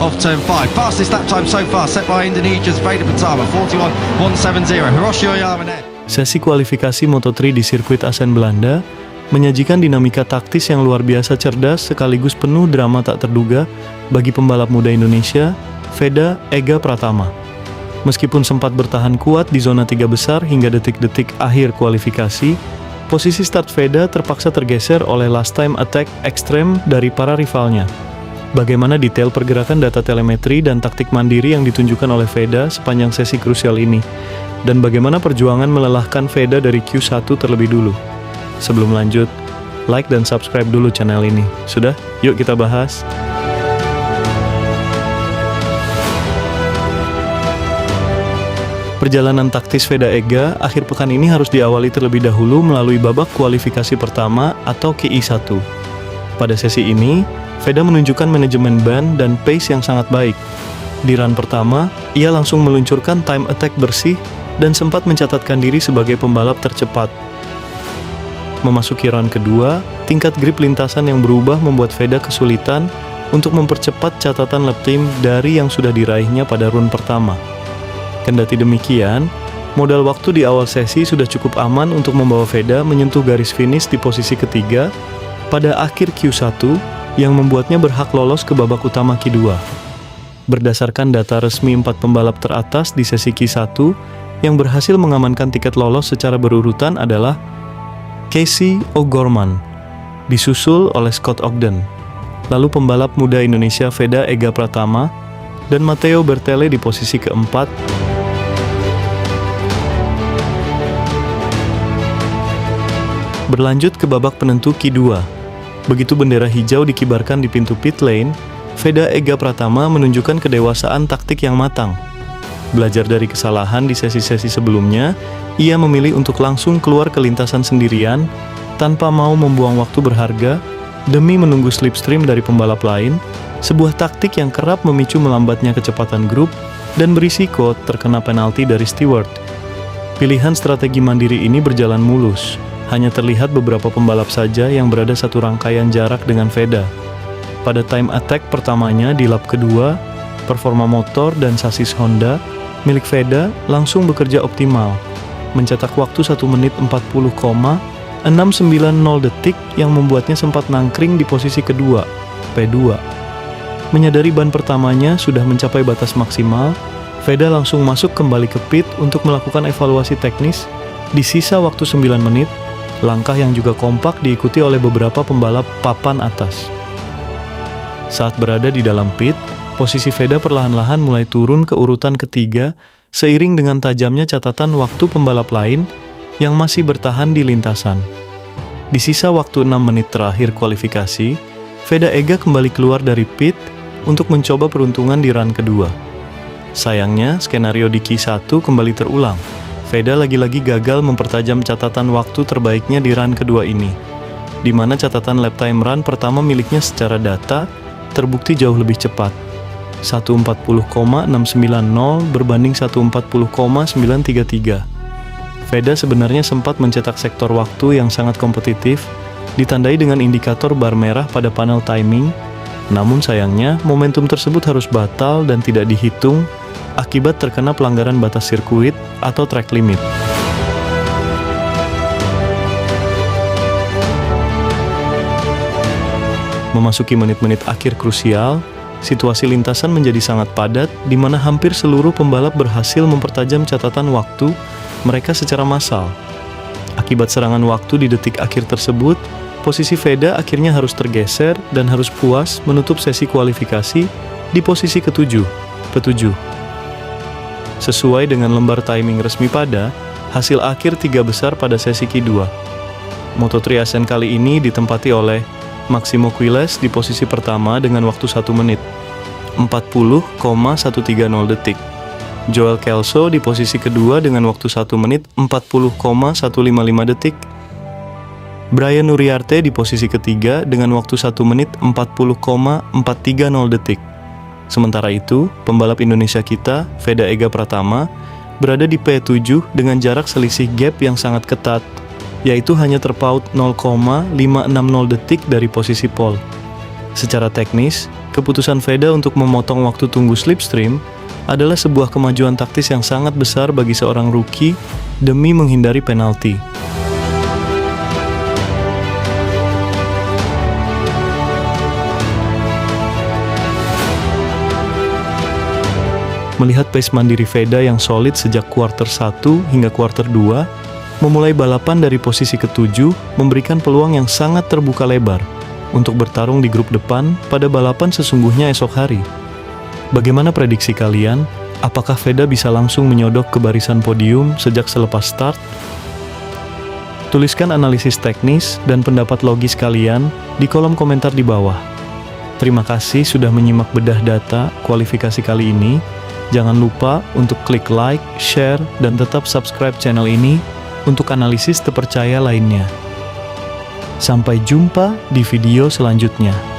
off turn 5. Fastest lap time so far set by Indonesia's Veda Pertama, 41.170. Hiroshi Oyama next. Sesi kualifikasi Moto3 di sirkuit Assen Belanda menyajikan dinamika taktis yang luar biasa cerdas sekaligus penuh drama tak terduga bagi pembalap muda Indonesia, Veda Ega Pratama. Meskipun sempat bertahan kuat di zona 3 besar hingga detik-detik akhir kualifikasi, posisi start Veda terpaksa tergeser oleh last time attack ekstrem dari para rivalnya. Bagaimana detail pergerakan data telemetri dan taktik mandiri yang ditunjukkan oleh Veda sepanjang sesi krusial ini? Dan bagaimana perjuangan melelahkan Veda dari Q1 terlebih dulu? Sebelum lanjut, like dan subscribe dulu channel ini. Sudah? Yuk kita bahas. Perjalanan taktis Veda Ega akhir pekan ini harus diawali terlebih dahulu melalui babak kualifikasi pertama atau KI1. Pada sesi ini, Veda menunjukkan manajemen ban dan pace yang sangat baik. Di run pertama, ia langsung meluncurkan time attack bersih dan sempat mencatatkan diri sebagai pembalap tercepat. Memasuki run kedua, tingkat grip lintasan yang berubah membuat Veda kesulitan untuk mempercepat catatan lap time dari yang sudah diraihnya pada run pertama. Kendati demikian, modal waktu di awal sesi sudah cukup aman untuk membawa Veda menyentuh garis finish di posisi ketiga pada akhir Q1 yang membuatnya berhak lolos ke babak utama Q2. Berdasarkan data resmi 4 pembalap teratas di sesi Q1 yang berhasil mengamankan tiket lolos secara berurutan adalah Casey O'Gorman, disusul oleh Scott Ogden, lalu pembalap muda Indonesia Veda Ega Pratama, dan Matteo Bertele di posisi keempat. Berlanjut ke babak penentu Q2. Begitu bendera hijau dikibarkan di pintu pit lane, Veda Ega Pratama menunjukkan kedewasaan taktik yang matang. Belajar dari kesalahan di sesi-sesi sebelumnya, ia memilih untuk langsung keluar ke lintasan sendirian tanpa mau membuang waktu berharga demi menunggu slipstream dari pembalap lain, sebuah taktik yang kerap memicu melambatnya kecepatan grup dan berisiko terkena penalti dari steward. Pilihan strategi mandiri ini berjalan mulus. Hanya terlihat beberapa pembalap saja yang berada satu rangkaian jarak dengan Veda. Pada time attack pertamanya di lap kedua, performa motor dan sasis Honda milik Veda langsung bekerja optimal, mencetak waktu 1 menit 40,690 detik yang membuatnya sempat nangkring di posisi kedua, P2. Menyadari ban pertamanya sudah mencapai batas maksimal, Veda langsung masuk kembali ke pit untuk melakukan evaluasi teknis di sisa waktu 9 menit, langkah yang juga kompak diikuti oleh beberapa pembalap papan atas. Saat berada di dalam pit, posisi Veda perlahan-lahan mulai turun ke urutan ketiga seiring dengan tajamnya catatan waktu pembalap lain yang masih bertahan di lintasan. Di sisa waktu 6 menit terakhir kualifikasi, Veda Ega kembali keluar dari pit untuk mencoba peruntungan di run kedua. Sayangnya, skenario di Q1 kembali terulang. Veda lagi-lagi gagal mempertajam catatan waktu terbaiknya di run kedua ini, di mana catatan lap time run pertama miliknya secara data terbukti jauh lebih cepat, 1:40,690 berbanding 1:40,933. Veda sebenarnya sempat mencetak sektor waktu yang sangat kompetitif, ditandai dengan indikator bar merah pada panel timing, namun sayangnya momentum tersebut harus batal dan tidak dihitung akibat terkena pelanggaran batas sirkuit atau track limit. Memasuki menit-menit akhir krusial, situasi lintasan menjadi sangat padat di mana hampir seluruh pembalap berhasil mempertajam catatan waktu mereka secara massal. Akibat serangan waktu di detik akhir tersebut, posisi Veda akhirnya harus tergeser dan harus puas menutup sesi kualifikasi di posisi ke-7, P7. Sesuai dengan lembar timing resmi pada hasil akhir 3 besar pada sesi Q2. Moto3 Assen kali ini ditempati oleh Maximo Quiles di posisi pertama dengan waktu 1 menit 40,130 detik. Joel Kelso di posisi kedua dengan waktu 1 menit 40,155 detik. Brian Uriarte di posisi ketiga dengan waktu 1 menit 40,430 detik. Sementara itu, pembalap Indonesia kita, Veda Ega Pratama, berada di P7 dengan jarak selisih gap yang sangat ketat, yaitu hanya terpaut 0,560 detik dari posisi pole. Secara teknis, keputusan Veda untuk memotong waktu tunggu slipstream adalah sebuah kemajuan taktis yang sangat besar bagi seorang rookie demi menghindari penalti. Melihat pace mandiri Veda yang solid sejak kuarter 1 hingga kuarter 2, memulai balapan dari posisi ke-7 memberikan peluang yang sangat terbuka lebar untuk bertarung di grup depan pada balapan sesungguhnya esok hari. Bagaimana prediksi kalian? Apakah Veda bisa langsung menyodok ke barisan podium sejak selepas start? Tuliskan analisis teknis dan pendapat logis kalian di kolom komentar di bawah. Terima kasih sudah menyimak bedah data kualifikasi kali ini. Jangan lupa untuk klik like, share, dan tetap subscribe channel ini untuk analisis terpercaya lainnya. Sampai jumpa di video selanjutnya.